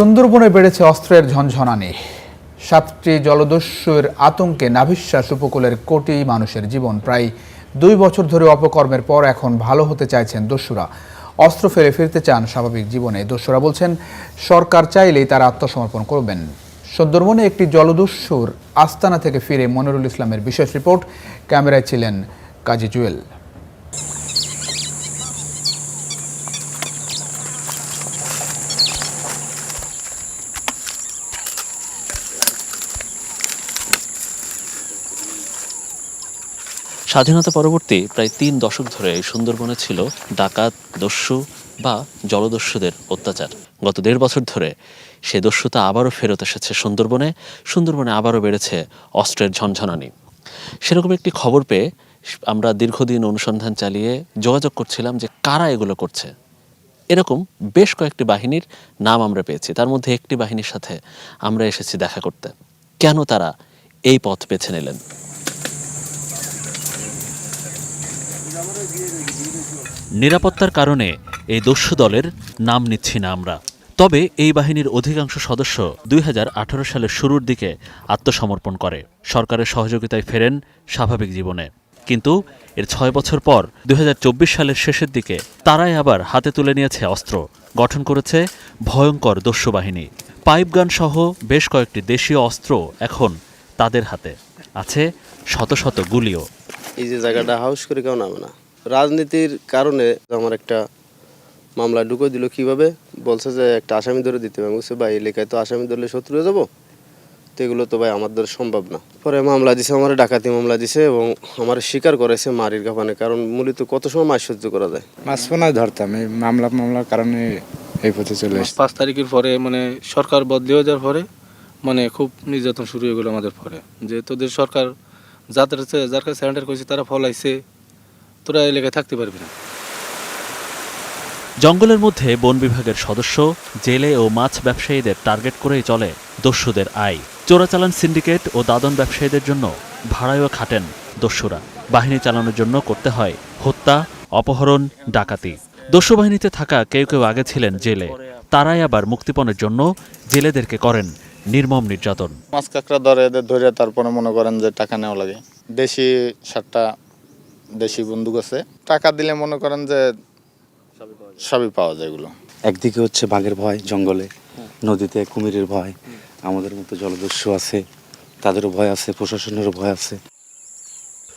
সুন্দরবনে বেড়েছে অস্ত্রের ঝনঝনানি। 7টি জলদস্যুর আতঙ্কে নাভিশ্বাস উপকূলের কোটি মানুষের জীবন। প্রায় 2 বছর ধরে অপকর্মের পর এখন ভালো হতে চাইছেন দস্যুরা। অস্ত্র ফেলে ফিরতে চান স্বাভাবিক জীবনে। দস্যুরা বলছেন, সরকার চাইলেই তারা আত্মসমর্পণ করবেন। সুন্দরবনে একটি জলদস্যুর আস্তানা থেকে ফিরে মনিরুল ইসলামের বিশেষ রিপোর্ট। ক্যামেরায় ছিলেন কাজী জুয়েল। স্বাধীনতা পরবর্তী প্রায় 3 দশক ধরে সুন্দরবনে ছিল ডাকাত, দস্যু বা জলদস্যুদের অত্যাচার। গত 1.5 বছর ধরে সে দস্যুতা আবারও ফেরত এসেছে সুন্দরবনে আবারও বেড়েছে অস্ত্রের ঝনঝনানি। সেরকম একটি খবর পেয়ে আমরা দীর্ঘদিন অনুসন্ধান চালিয়ে যোগাযোগ করছিলাম যে কারা এগুলো করছে। এরকম বেশ কয়েকটি বাহিনীর নাম আমরা পেয়েছি। তার মধ্যে একটি বাহিনীর সাথে আমরা এসেছি দেখা করতে। কেন তারা এই পথ বেছে নিলেন? নিরাপত্তার কারণে এই দস্যু দলের নাম নিচ্ছি না আমরা। তবে এই বাহিনীর অধিকাংশ সদস্য 2018 সালের শুরুর দিকে আত্মসমর্পণ করে, সরকারের সহযোগিতায় ফেরেন স্বাভাবিক জীবনে। কিন্তু এর 6 বছর পর 2024 সালের শেষের দিকে তারাই আবার হাতে তুলে নিয়েছে অস্ত্র, গঠন করেছে ভয়ঙ্কর দস্যু বাহিনী। পাইপগান সহ বেশ কয়েকটি দেশীয় অস্ত্র এখন তাদের হাতে আছে, শত শত গুলিও। এই যে জায়গাটা হাউস করে কেউ নামে না, রাজনীতির কারণে আমার একটা মামলা ঢুকে দিল। কিভাবে বলছে যে একটা আসামি ধরে দিতে হবে। বলছে ভাই এলাকায় তো আসামি ধরলে শত্রু হয়ে যাবো, তো এগুলো তো ভাই আমার দ্বারা সম্ভব না। পরে মামলা দিছে, আমার ডাকাতি মামলা দিছে এবং আমার স্বীকার করেছে মারির কাপানে। কারণ মূলত কত সময় মাছ সহ্য করা যায়। মাছ পোনায় ধরতাম, এই মামলার কারণে এই পথে চলে এসেছি। 5 তারিখের পরে সরকার বদলি হয়ে যাওয়ার পরে খুব নির্যাতন শুরু হয়ে গেলো আমাদের পরে, যে তোদের সরকার যার কাছে স্যারেন্ডার করেছে তারা ফলাইছে, তোরা এলাকায় থাকতে পারবি না। জঙ্গলের মধ্যে বন বিভাগের সদস্য, জেলে ও মাছ ব্যবসায়ীদের টার্গেট করেই চলে দস্যুদের আয়। চোরাচালান সিন্ডিকেট ও দাদন ব্যবসায়ীদের জন্য ভাড়ায়ও খাটেন দস্যুরা। বাহিনী চালানোর জন্য করতে হয় হত্যা, অপহরণ, ডাকাতি। দস্যু বাহিনীতে থাকা কেউ কেউ আগে ছিলেন জেলে, তারাই আবার মুক্তিপণের জন্য জেলেদেরকে করেন নির্মম নির্যাতন। মাছ কাঁকড়া ধরে তারপরে মনে করেন যে টাকা নেওয়া লাগে। দেশি 7টা দেশি বন্দুক আছে, টাকা দিলে মনে করেন যে সবই পাওয়া যায়। এগুলো একদিকে হচ্ছে বাঘের ভয় জঙ্গলে, নদীতে কুমিরের ভয়, আমাদের মতো জলদস্যু আছে, তাদেরও ভয় আছে, প্রশাসনেরও ভয় আছে।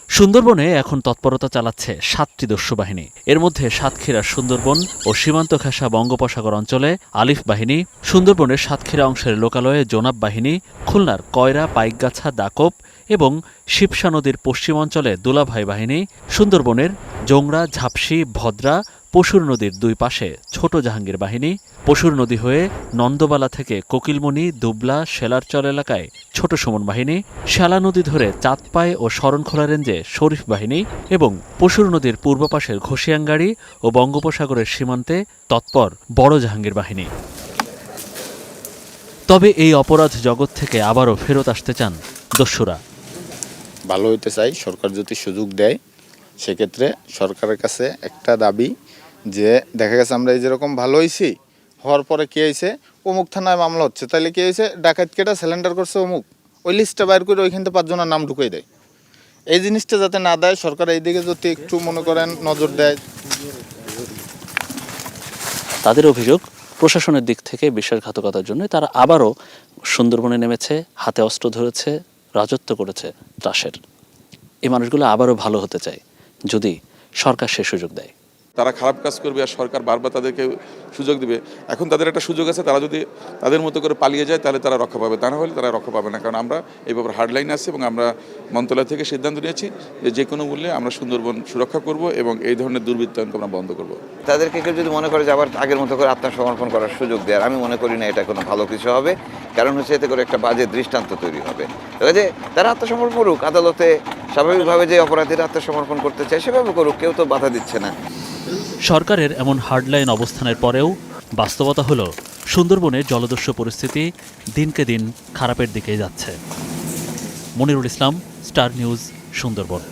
সুন্দরবনে এখন তৎপরতা চালাচ্ছে 7টি দস্যু বাহিনী। এর মধ্যে সাতক্ষীরার সুন্দরবন ও সীমান্ত ঘেঁষা বঙ্গোপসাগর অঞ্চলে আলিফ বাহিনী, সুন্দরবনের সাতক্ষীরা অংশের লোকালয়ে জোনাব বাহিনী, খুলনার কয়রা, পাইকগাছা, দাকোপ এবং শিবসা নদীর পশ্চিম অঞ্চলে দুলাভাই বাহিনী, সুন্দরবনের জোংরা, ঝাপসি, ভদ্রা, পশুর নদীর 2 পাশে ছোট জাহাঙ্গীর বাহিনী, পশুর নদী হয়ে নন্দবালা থেকে কোকিলমণি, দুবলা, শেলারচর এলাকায় ছোট সুমন বাহিনী, শ্যালা নদী ধরে চাঁদপাই ও শরণখোলা রেঞ্জে শরীফ বাহিনী এবং পশুর নদীর পূর্ব পাশের ঘষিয়াঙ্গাড়ি ও বঙ্গোপসাগরের সীমান্তে তৎপর বড় জাহাঙ্গীর বাহিনী। তবে এই অপরাধ জগৎ থেকে আবারও ফেরত আসতে চান দস্যুরা। ভালো হইতে চাই, সরকার যদি সুযোগ দেয় সেক্ষেত্রে সরকারের কাছে একটা দাবি যে দেখা গেছে আমরা এই যেরকম ভালো হয়েছি, হওয়ার পরে কে হয়েছে অমুক থানায় মামলা হচ্ছে, তাহলে কে হয়েছে ডাকাত কেটা সিলিন্ডার করছে অমুক, ওই লিস্টটা বাইর করে ওইখান থেকে 5 জনের নাম ঢুকিয়ে দেয়। এই জিনিসটা যাতে না দেয়, সরকার এই দিকে যদি একটু মনে করেন নজর দেয়। তাদের অভিযোগ, প্রশাসনের দিক থেকে বিশ্বাসঘাতকতার জন্য তারা আবারও সুন্দরবনে নেমেছে, হাতে অস্ত্র ধরেছে, রাজত্ব করেছে ত্রাসের। এই মানুষগুলো আবারও ভালো হতে চায় যদি সরকার সে সুযোগ দেয়। তারা খারাপ কাজ করবে আর সরকার বারবার তাদেরকে সুযোগ দিবে। এখন তাদের একটা সুযোগ আছে, তারা যদি তাদের মতো করে পালিয়ে যায় তাহলে তারা রক্ষা পাবে, তা না হলে তারা রক্ষা পাবে না। কারণ আমরা এই ব্যাপারে হার্ডলাইন আছে এবং আমরা মন্ত্রণালয় থেকে সিদ্ধান্ত নিয়েছি যে কোনো মূল্যে আমরা সুন্দরবন সুরক্ষা করব এবং এই ধরনের দুর্বৃত্তায়নকে আমরা বন্ধ করব। তাদেরকে কেউ যদি মনে করে যে আবার আগের মতো করে আত্মসমর্পণ করার সুযোগ দেয়, আমি মনে করি না এটা কোনো ভালো কিছু হবে। কারণ হচ্ছে এতে করে একটা বাজে দৃষ্টান্ত তৈরি হবে। যে তারা আত্মসমর্পণ করুক, আদালতে স্বাভাবিকভাবে যে অপরাধীরা আত্মসমর্পণ করতে চায় সেভাবে করুক, কেউ তো বাধা দিচ্ছে না। সরকারের এমন হার্ডলাইন অবস্থানের পরেও বাস্তবতা হলো সুন্দরবনে জলদস্যু পরিস্থিতি দিনকে দিন খারাপের দিকে যাচ্ছে। মনিরুল ইসলাম, স্টার নিউজ, সুন্দরবন।